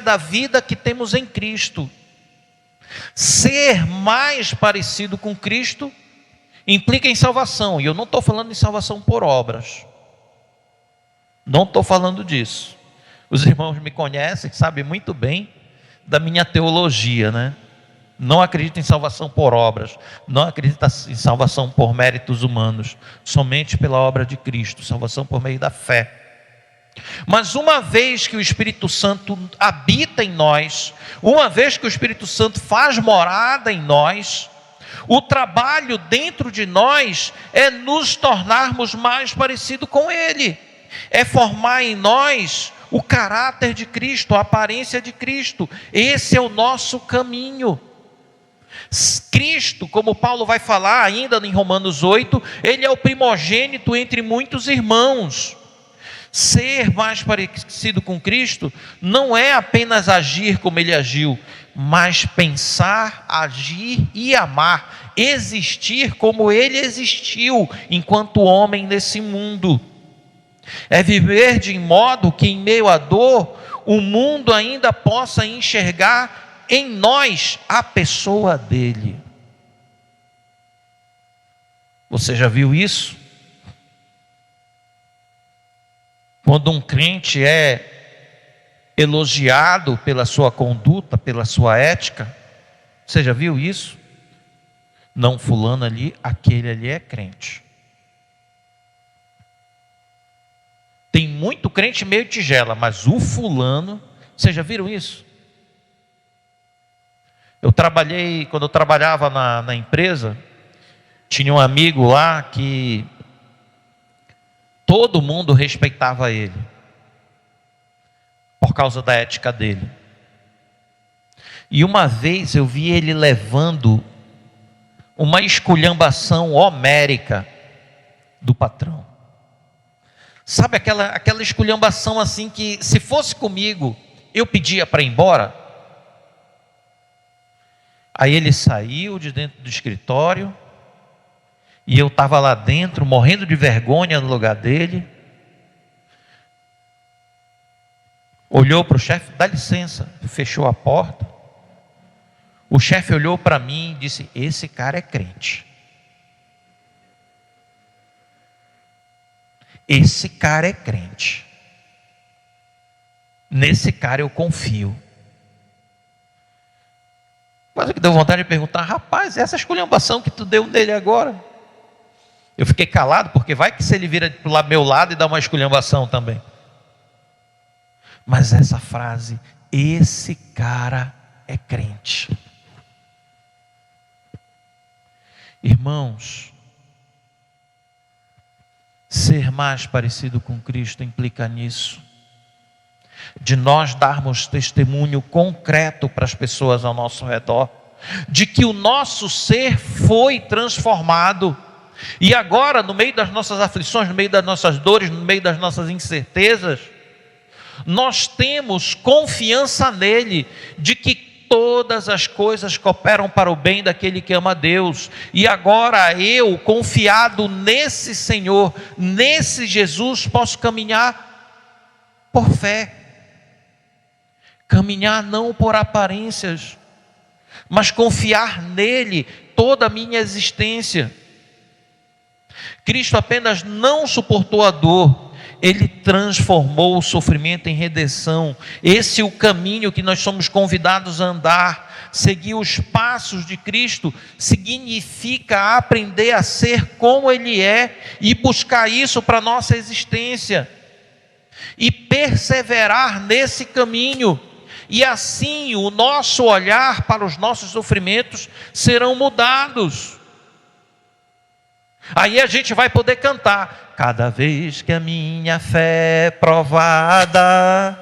da vida que temos em Cristo. Ser mais parecido com Cristo implica em salvação, e eu não estou falando em salvação por obras, não estou falando disso. Os irmãos me conhecem, sabem muito bem da minha teologia, né? Não acredito em salvação por obras, não acredito em salvação por méritos humanos, somente pela obra de Cristo, salvação por meio da fé. Mas uma vez que o Espírito Santo habita em nós, uma vez que o Espírito Santo faz morada em nós, O trabalho dentro de nós é nos tornarmos mais parecidos com Ele, é formar em nós o caráter de Cristo, a aparência de Cristo. Esse é o nosso caminho. Cristo, como Paulo vai falar ainda em Romanos 8, Ele é o primogênito entre muitos irmãos. Ser mais parecido com Cristo não é apenas agir como Ele agiu, mas pensar, agir e amar, existir como Ele existiu enquanto homem nesse mundo. É viver de modo que em meio à dor, o mundo ainda possa enxergar em nós a pessoa dele. Você já viu isso? Quando um crente é elogiado pela sua conduta, pela sua ética, você já viu isso? Não, fulano ali, aquele ali é crente. Tem muito crente meio tigela, mas o fulano, vocês já viram isso? Quando eu trabalhava na empresa, tinha um amigo lá que todo mundo respeitava ele, por causa da ética dele. E uma vez eu vi ele levando uma esculhambação homérica do patrão. Sabe aquela esculhambação assim que, se fosse comigo, eu pedia para ir embora? Aí ele saiu de dentro do escritório, e eu estava lá dentro, morrendo de vergonha no lugar dele. Olhou para o chefe, dá licença, fechou a porta. O chefe olhou para mim e disse: esse cara é crente. Esse cara é crente. Nesse cara eu confio. Mas o que deu vontade de perguntar: rapaz, essa esculhambação que tu deu nele agora? Eu fiquei calado, porque vai que se ele vira para o meu lado e dá uma esculhambação também. Mas essa frase, esse cara é crente. Irmãos, ser mais parecido com Cristo implica nisso, de nós darmos testemunho concreto para as pessoas ao nosso redor, de que o nosso ser foi transformado. E agora, no meio das nossas aflições, no meio das nossas dores, no meio das nossas incertezas, nós temos confiança nele, de que todas as coisas cooperam para o bem daquele que ama a Deus. E agora eu, confiado nesse Senhor, nesse Jesus, posso caminhar por fé. Caminhar não por aparências, mas confiar nele toda a minha existência. Cristo apenas não suportou a dor, Ele transformou o sofrimento em redenção. Esse é o caminho que nós somos convidados a andar. Seguir os passos de Cristo significa aprender a ser como Ele é e buscar isso para a nossa existência. E perseverar nesse caminho. E assim o nosso olhar para os nossos sofrimentos serão mudados. Aí a gente vai poder cantar: cada vez que a minha fé é provada,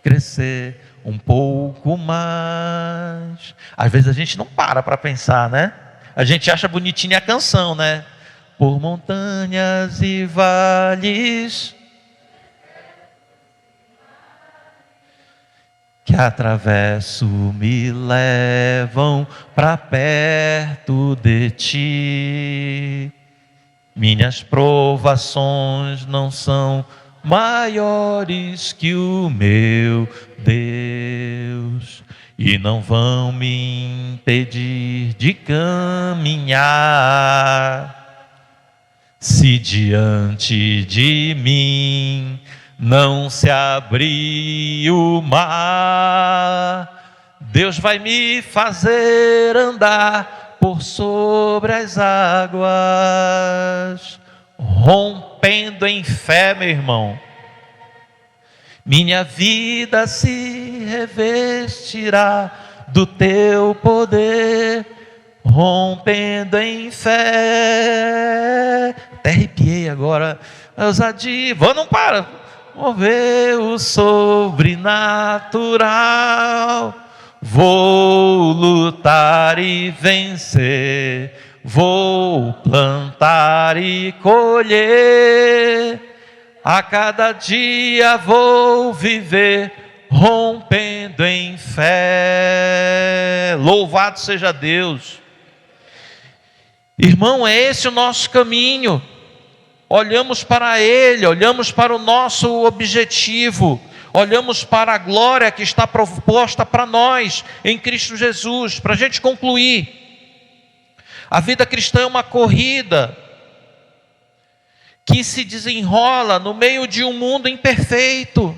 crescer um pouco mais. Às vezes a gente não para pensar, né? A gente acha bonitinha a canção, né? Por montanhas e vales que atravesso me levam para perto de ti. Minhas provações não são maiores que o meu Deus, e não vão me impedir de caminhar. Se diante de mim não se abrir o mar, Deus vai me fazer andar por sobre as águas, rompendo em fé, meu irmão. Minha vida se revestirá do teu poder, rompendo em fé. Até arrepiei agora. Ousadia, não para. Mover o sobrenatural. Vou lutar e vencer. Vou plantar e colher. A cada dia vou viver, rompendo em fé. Louvado seja Deus. Irmão, é esse o nosso caminho. Olhamos para Ele, olhamos para o nosso objetivo, olhamos para a glória que está proposta para nós em Cristo Jesus. Para a gente concluir, a vida cristã é uma corrida que se desenrola no meio de um mundo imperfeito,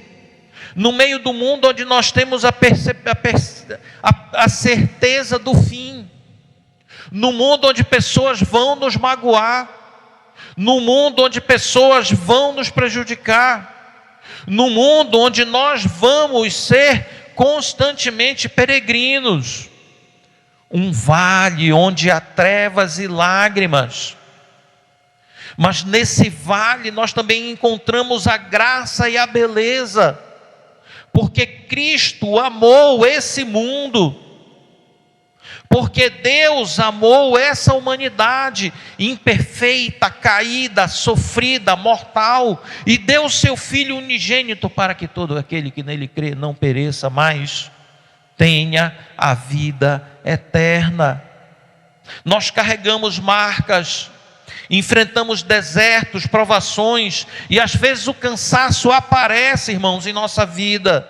no meio do mundo onde nós temos a certeza do fim, no mundo onde pessoas vão nos magoar, no mundo onde pessoas vão nos prejudicar, no mundo onde nós vamos ser constantemente peregrinos, um vale onde há trevas e lágrimas. Mas nesse vale nós também encontramos a graça e a beleza, porque Cristo amou esse mundo, porque Deus amou essa humanidade imperfeita, caída, sofrida, mortal, e deu seu Filho unigênito para que todo aquele que nele crê não pereça, mas tenha a vida eterna. Nós carregamos marcas, enfrentamos desertos, provações, e às vezes o cansaço aparece, irmãos, em nossa vida,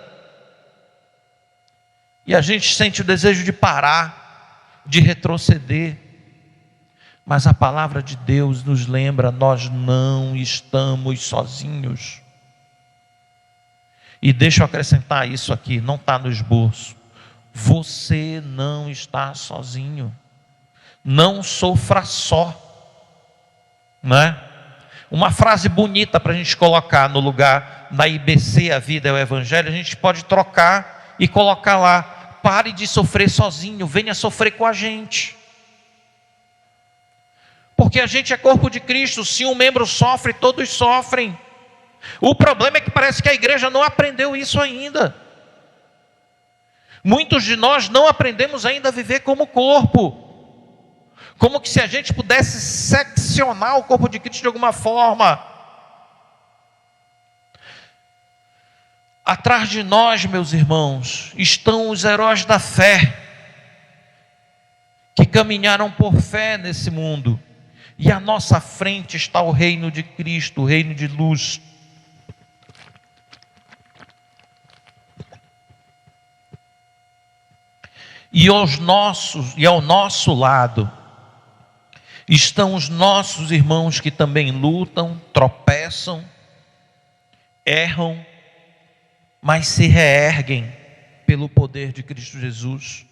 e a gente sente o desejo de parar, de retroceder, mas a palavra de Deus nos lembra: nós não estamos sozinhos. E deixa eu acrescentar isso aqui, não está no esboço: você não está sozinho, não sofra só. Não é? Uma frase bonita para a gente colocar no lugar, na IBC, a vida é o Evangelho, a gente pode trocar e colocar lá: pare de sofrer sozinho, venha sofrer com a gente. Porque a gente é corpo de Cristo, se um membro sofre, todos sofrem. O problema é que parece que a igreja não aprendeu isso ainda. Muitos de nós não aprendemos ainda a viver como corpo. Como que se a gente pudesse seccionar o corpo de Cristo de alguma forma. Atrás de nós, meus irmãos, estão os heróis da fé, que caminharam por fé nesse mundo. E à nossa frente está o reino de Cristo, o reino de luz. E ao nosso lado estão os nossos irmãos que também lutam, tropeçam, erram, mas se reerguem pelo poder de Cristo Jesus.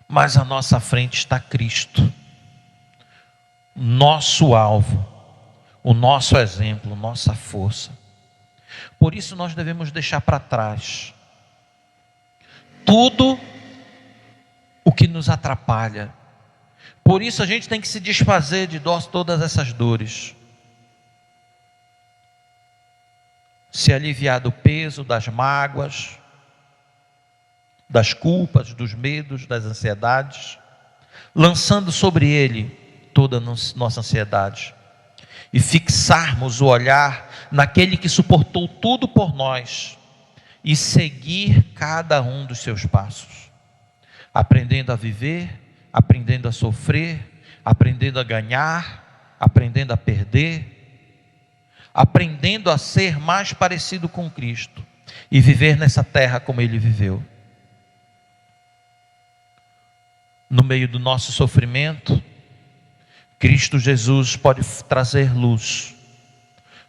Mas à nossa frente está Cristo, nosso alvo, o nosso exemplo, nossa força. Por isso nós devemos deixar para trás tudo o que nos atrapalha. Por isso a gente tem que se desfazer de todas essas dores, se aliviar do peso, das mágoas, das culpas, dos medos, das ansiedades, lançando sobre Ele toda a nossa ansiedade, e fixarmos o olhar naquele que suportou tudo por nós, e seguir cada um dos seus passos, aprendendo a viver, aprendendo a sofrer, aprendendo a ganhar, aprendendo a perder, aprendendo a ser mais parecido com Cristo e viver nessa terra como Ele viveu. No meio do nosso sofrimento, Cristo Jesus pode trazer luz.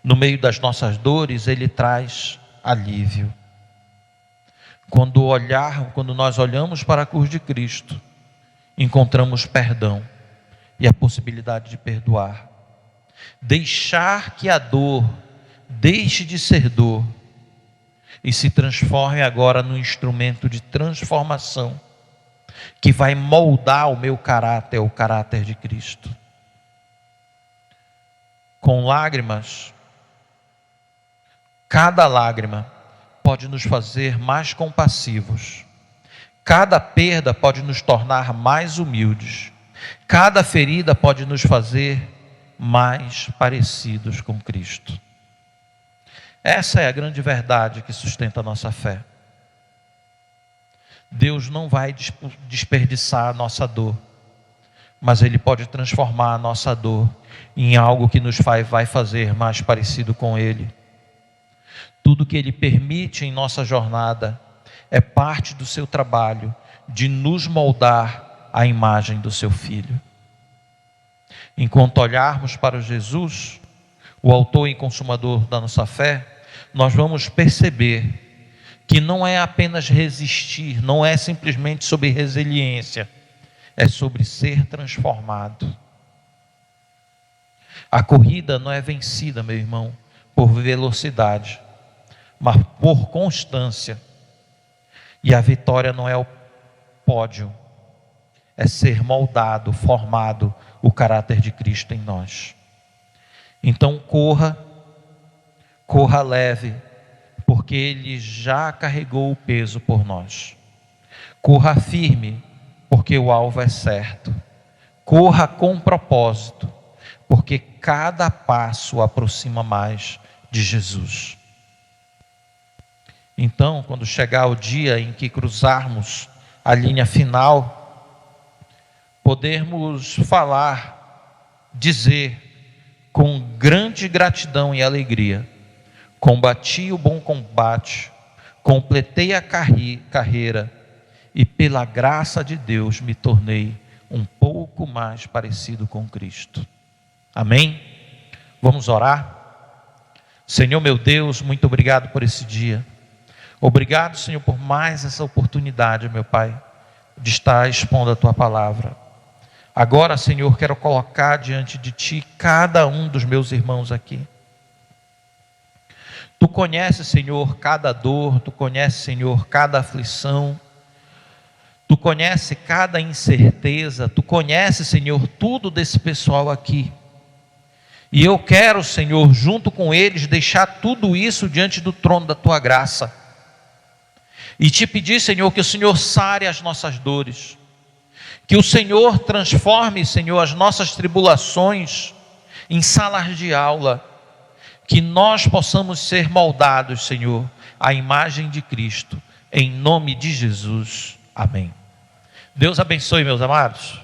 No meio das nossas dores, Ele traz alívio. Quando nós olhamos para a cruz de Cristo, encontramos perdão e a possibilidade de perdoar. Deixar que a dor deixe de ser dor e se transforme agora num instrumento de transformação que vai moldar o meu caráter, o caráter de Cristo. Com lágrimas, cada lágrima pode nos fazer mais compassivos. Cada perda pode nos tornar mais humildes. Cada ferida pode nos fazer mais parecidos com Cristo. Essa é a grande verdade que sustenta a nossa fé. Deus não vai desperdiçar a nossa dor, mas Ele pode transformar a nossa dor em algo que nos vai fazer mais parecido com Ele. Tudo que Ele permite em nossa jornada é parte do seu trabalho de nos moldar à imagem do seu Filho. Enquanto olharmos para Jesus, o autor e consumador da nossa fé, nós vamos perceber que não é apenas resistir, não é simplesmente sobre resiliência, é sobre ser transformado. A corrida não é vencida, meu irmão, por velocidade, mas por constância. E a vitória não é o pódio, é ser moldado, formado o caráter de Cristo em nós. Então corra leve, porque Ele já carregou o peso por nós. Corra firme, porque o alvo é certo. Corra com propósito, porque cada passo aproxima mais de Jesus. Então, quando chegar o dia em que cruzarmos a linha final, podermos falar, dizer com grande gratidão e alegria: combati o bom combate, completei a carreira e pela graça de Deus me tornei um pouco mais parecido com Cristo. Amém? Vamos orar? Senhor meu Deus, muito obrigado por esse dia. Obrigado, Senhor, por mais essa oportunidade, meu Pai, de estar expondo a Tua palavra. Agora, Senhor, quero colocar diante de Ti cada um dos meus irmãos aqui. Tu conheces, Senhor, cada dor, Tu conheces, Senhor, cada aflição, Tu conheces cada incerteza, Tu conheces, Senhor, tudo desse pessoal aqui. E eu quero, Senhor, junto com eles, deixar tudo isso diante do trono da Tua graça. E te pedir, Senhor, que o Senhor sare as nossas dores, que o Senhor transforme, Senhor, as nossas tribulações em salas de aula, que nós possamos ser moldados, Senhor, à imagem de Cristo, em nome de Jesus. Amém. Deus abençoe, meus amados.